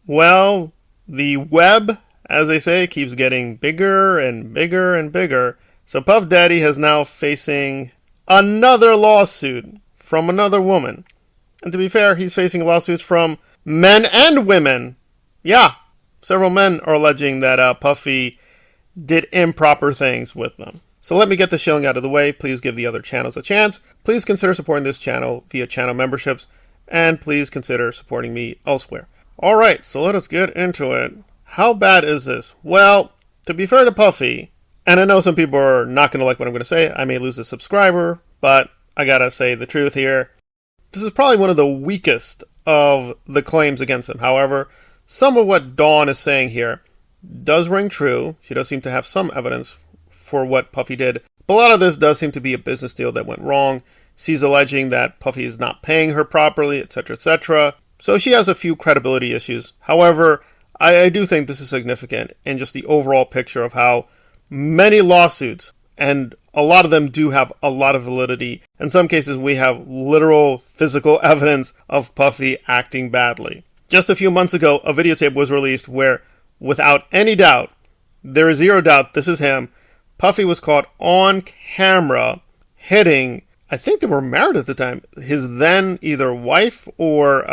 Well, the web, as they say, keeps getting bigger and bigger and bigger. So Puff Daddy is now facing another lawsuit from another woman. And to be fair, he's facing lawsuits from men and women. Yeah, several men are alleging that Puffy did improper things with them. So let me get the shilling out of the way. Please give the other channels a chance. Please consider supporting this channel via channel memberships. And please consider supporting me elsewhere. Alright, so let us get into it. How bad is this? Well, to be fair to Puffy, and I know some people are not going to like what I'm going to say. I may lose a subscriber, but I gotta say the truth here. This is probably one of the weakest of the claims against him. However, some of what Dawn is saying here does ring true. She does seem to have some evidence for what Puffy did. But a lot of this does seem to be a business deal that went wrong. She's alleging that Puffy is not paying her properly, etc., etc. So she has a few credibility issues. However, I do think this is significant in just the overall picture of how many lawsuits, and a lot of them do have a lot of validity. In some cases, we have literal physical evidence of Puffy acting badly. Just a few months ago, a videotape was released where, without any doubt, there is zero doubt this is him, Puffy was caught on camera hitting, I think they were married at the time, his then either wife or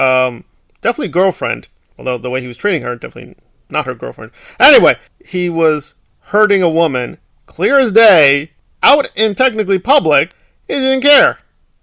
definitely girlfriend. Although the way he was treating her, definitely not her girlfriend. Anyway, he was hurting a woman, clear as day, out in technically public. He didn't care.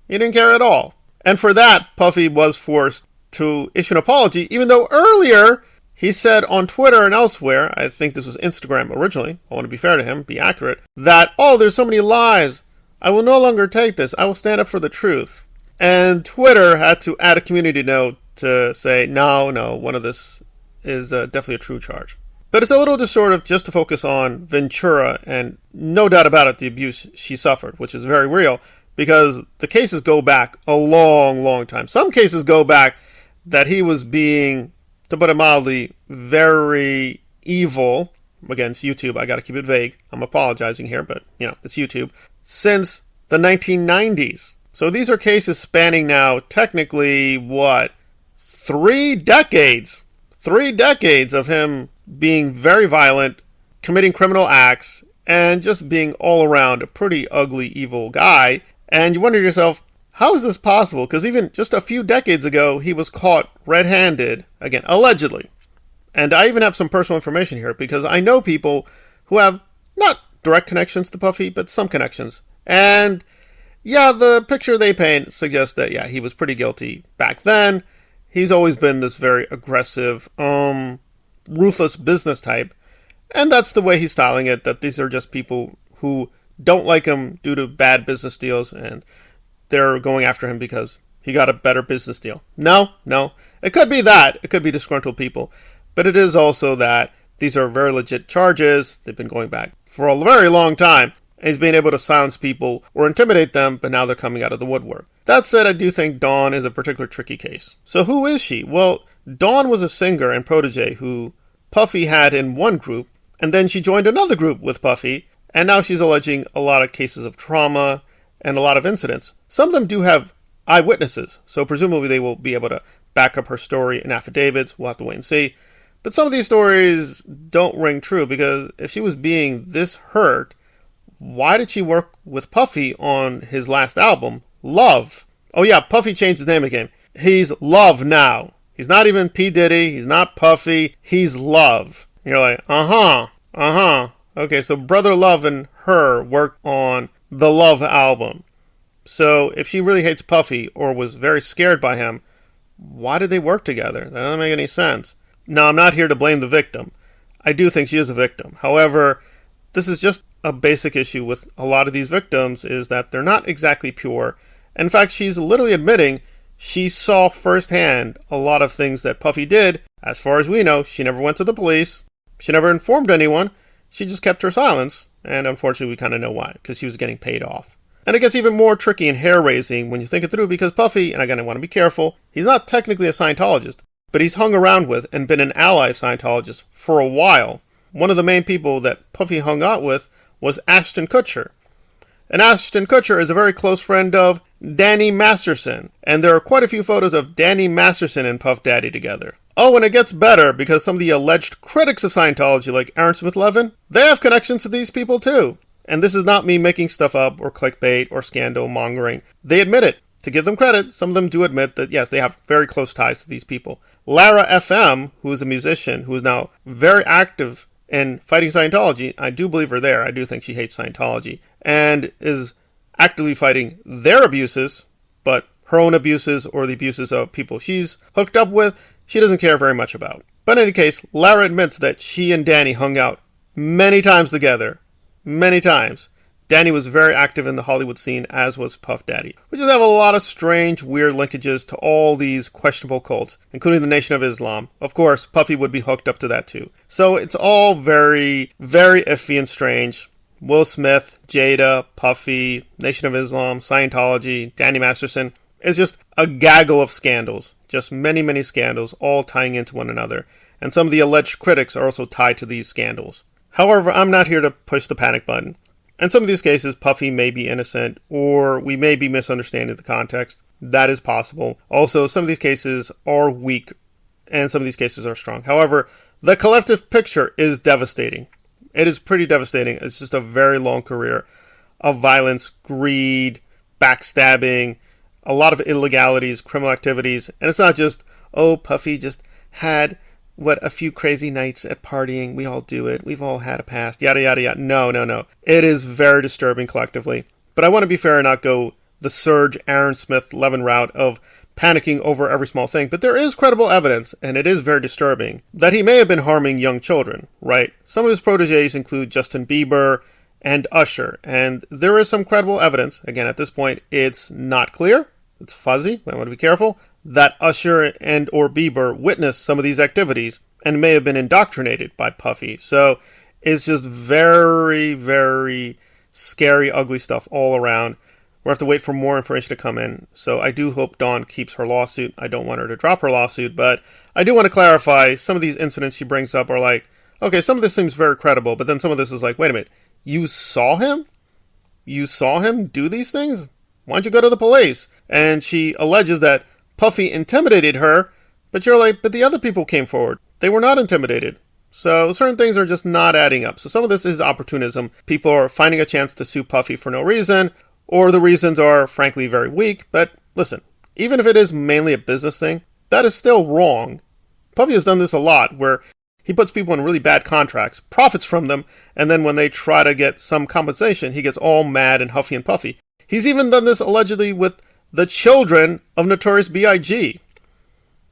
He didn't care at all. And for that, Puffy was forced to issue an apology, even though earlier he said on Twitter and elsewhere, I think this was Instagram originally, I want to be fair to him, be accurate, that, oh, there's so many lies. I will no longer take this. I will stand up for the truth. And Twitter had to add a community note to say, no, one of this is definitely a true charge. But it's a little distortive just to focus on Ventura, and no doubt about it, the abuse she suffered, which is very real, because the cases go back a long, long time. Some cases go back that he was being, to put it mildly, very evil. Again, it's YouTube, I gotta keep it vague. I'm apologizing here, but, it's YouTube. Since the 1990s. So these are cases spanning now, technically, 3 decades. 3 decades of him being very violent, committing criminal acts, and just being all around a pretty ugly, evil guy. And you wonder to yourself, how is this possible? Because even just a few decades ago, he was caught red-handed, again, allegedly. And I even have some personal information here, because I know people who have not direct connections to Puffy, but some connections. And yeah, the picture they paint suggests that, yeah, he was pretty guilty back then. He's always been this very aggressive, ruthless business type. And that's the way he's styling it, that these are just people who don't like him due to bad business deals, and they're going after him because he got a better business deal. No. It could be that. It could be disgruntled people. But it is also that these are very legit charges. They've been going back for a very long time. And he's being able to silence people or intimidate them, but now they're coming out of the woodwork. That said, I do think Dawn is a particular tricky case. So who is she? Well, Dawn was a singer and protege who Puffy had in one group, and then she joined another group with Puffy, and now she's alleging a lot of cases of trauma and a lot of incidents. Some of them do have eyewitnesses, so presumably they will be able to back up her story in affidavits. We'll have to wait and see. But some of these stories don't ring true, because if she was being this hurt, why did she work with Puffy on his last album, Love? Oh yeah, Puffy changed his name again. He's Love now. He's not even P. Diddy. He's not Puffy. He's Love. You're like, Okay, so Brother Love and her worked on the Love album. So if she really hates Puffy or was very scared by him, why did they work together? That doesn't make any sense. Now, I'm not here to blame the victim. I do think she is a victim. However, this is just a basic issue with a lot of these victims, is that they're not exactly pure. In fact, she's literally admitting she saw firsthand a lot of things that Puffy did. As far as we know, she never went to the police. She never informed anyone. She just kept her silence. And unfortunately, we kind of know why, because she was getting paid off. And it gets even more tricky and hair-raising when you think it through, because Puffy, and again, I want to be careful, he's not technically a Scientologist, but he's hung around with and been an ally of Scientologists for a while. One of the main people that Puffy hung out with was Ashton Kutcher. And Ashton Kutcher is a very close friend of Danny Masterson. And there are quite a few photos of Danny Masterson and Puff Daddy together. Oh, and it gets better because some of the alleged critics of Scientology, like Aaron Smith-Levin, they have connections to these people too. And this is not me making stuff up or clickbait or scandal mongering. They admit it. To give them credit, some of them do admit that, yes, they have very close ties to these people. Lara FM, who is a musician, who is now very active in fighting Scientology, I do believe her there. I do think she hates Scientology, and is actively fighting their abuses, but her own abuses or the abuses of people she's hooked up with, she doesn't care very much about. But in any case, Lara admits that she and Danny hung out many times together. Many times. Danny was very active in the Hollywood scene, as was Puff Daddy, which does have a lot of strange, weird linkages to all these questionable cults, including the Nation of Islam. Of course, Puffy would be hooked up to that too. So it's all very, very iffy and strange. Will Smith, Jada, Puffy, Nation of Islam, Scientology, Danny Masterson. It's just a gaggle of scandals. Just many, many scandals, all tying into one another. And some of the alleged critics are also tied to these scandals. However, I'm not here to push the panic button. In some of these cases, Puffy may be innocent, or we may be misunderstanding the context. That is possible. Also, some of these cases are weak, and some of these cases are strong. However, the collective picture is devastating. It is pretty devastating. It's just a very long career of violence, greed, backstabbing, a lot of illegalities, criminal activities. And it's not just, oh, Puffy just had a few crazy nights at partying. We all do it. We've all had a past. Yada, yada, yada. No. It is very disturbing collectively. But I want to be fair and not go the Serge Aaron Smith-Levin route of panicking over every small thing. But there is credible evidence, and it is very disturbing, that he may have been harming young children, right? Some of his proteges include Justin Bieber and Usher. And there is some credible evidence. Again, at this point, it's not clear. It's fuzzy. I want to be careful. That Usher and or Bieber witnessed some of these activities and may have been indoctrinated by Puffy. So it's just very, very scary, ugly stuff all around. We'll have to wait for more information to come in. So I do hope Dawn keeps her lawsuit. I don't want her to drop her lawsuit, but I do want to clarify some of these incidents she brings up are like, okay, some of this seems very credible, but then some of this is like, wait a minute, you saw him? You saw him do these things? Why don't you go to the police? And she alleges that Puffy intimidated her, but you're like, but the other people came forward. They were not intimidated. So certain things are just not adding up. So some of this is opportunism. People are finding a chance to sue Puffy for no reason, or the reasons are frankly very weak. But listen, even if it is mainly a business thing, that is still wrong. Puffy has done this a lot, where he puts people in really bad contracts, profits from them, and then when they try to get some compensation, he gets all mad and huffy and puffy. He's even done this allegedly with the children of Notorious B.I.G.,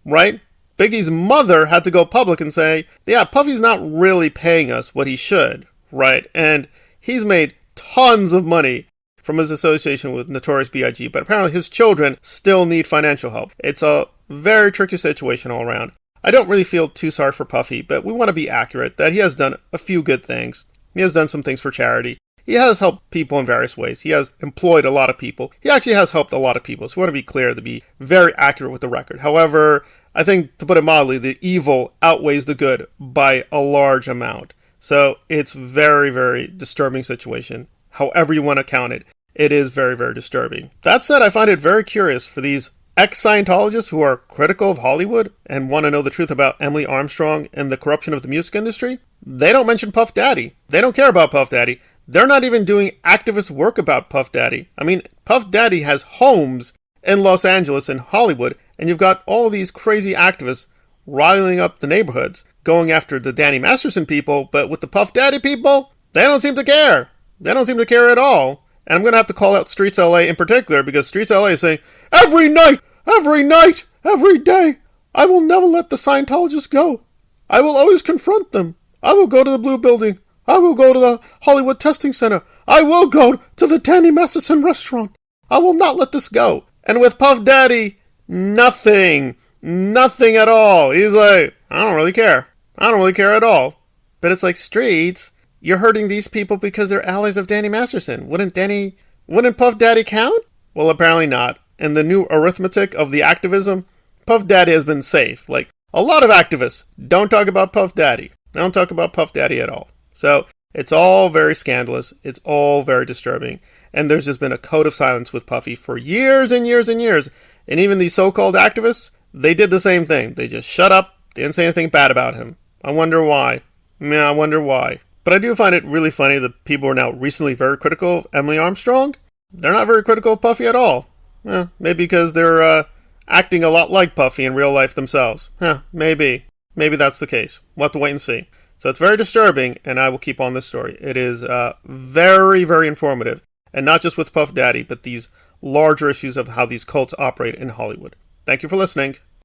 right? Biggie's mother had to go public and say, yeah, Puffy's not really paying us what he should, right? And he's made tons of money from his association with Notorious B.I.G., but apparently his children still need financial help. It's a very tricky situation all around. I don't really feel too sorry for Puffy, but we want to be accurate that he has done a few good things. He has done some things for charity. He has helped people in various ways. He has employed a lot of people. He actually has helped a lot of people. So we want to be clear, to be very accurate with the record. However, I think, to put it mildly, the evil outweighs the good by a large amount. So it's very, very disturbing situation. However you want to count it, it is very, very disturbing. That said, I find it very curious for these ex-Scientologists who are critical of Hollywood and want to know the truth about Emily Armstrong and the corruption of the music industry. They don't mention Puff Daddy. They don't care about Puff Daddy. They're not even doing activist work about Puff Daddy. I mean, Puff Daddy has homes in Los Angeles and Hollywood, and you've got all these crazy activists riling up the neighborhoods, going after the Danny Masterson people, but with the Puff Daddy people, they don't seem to care. They don't seem to care at all. And I'm going to have to call out Streets LA in particular, because Streets LA is saying, every night, every day, I will never let the Scientologists go. I will always confront them. I will go to the Blue Building. I will go to the Hollywood Testing Center. I will go to the Danny Masterson restaurant. I will not let this go. And with Puff Daddy, nothing at all. He's like, I don't really care. I don't really care at all. But it's like, Streets, you're hurting these people because they're allies of Danny Masterson. Wouldn't Puff Daddy count? Well, apparently not. In the new arithmetic of the activism, Puff Daddy has been safe. Like, a lot of activists don't talk about Puff Daddy. They don't talk about Puff Daddy at all. So it's all very scandalous. It's all very disturbing. And there's just been a code of silence with Puffy for years and years and years. And even these so-called activists, they did the same thing. They just shut up Didn't say anything bad about him. I wonder why. Yeah, I wonder why. But I do find it really funny that people are now recently very critical of Emily Armstrong. They're not very critical of Puffy at all. Maybe because they're acting a lot like Puffy in real life themselves. Maybe. Maybe that's the case. We'll have to wait and see. So it's very disturbing, and I will keep on this story. It is very, very informative. And not just with Puff Daddy, but these larger issues of how these cults operate in Hollywood. Thank you for listening.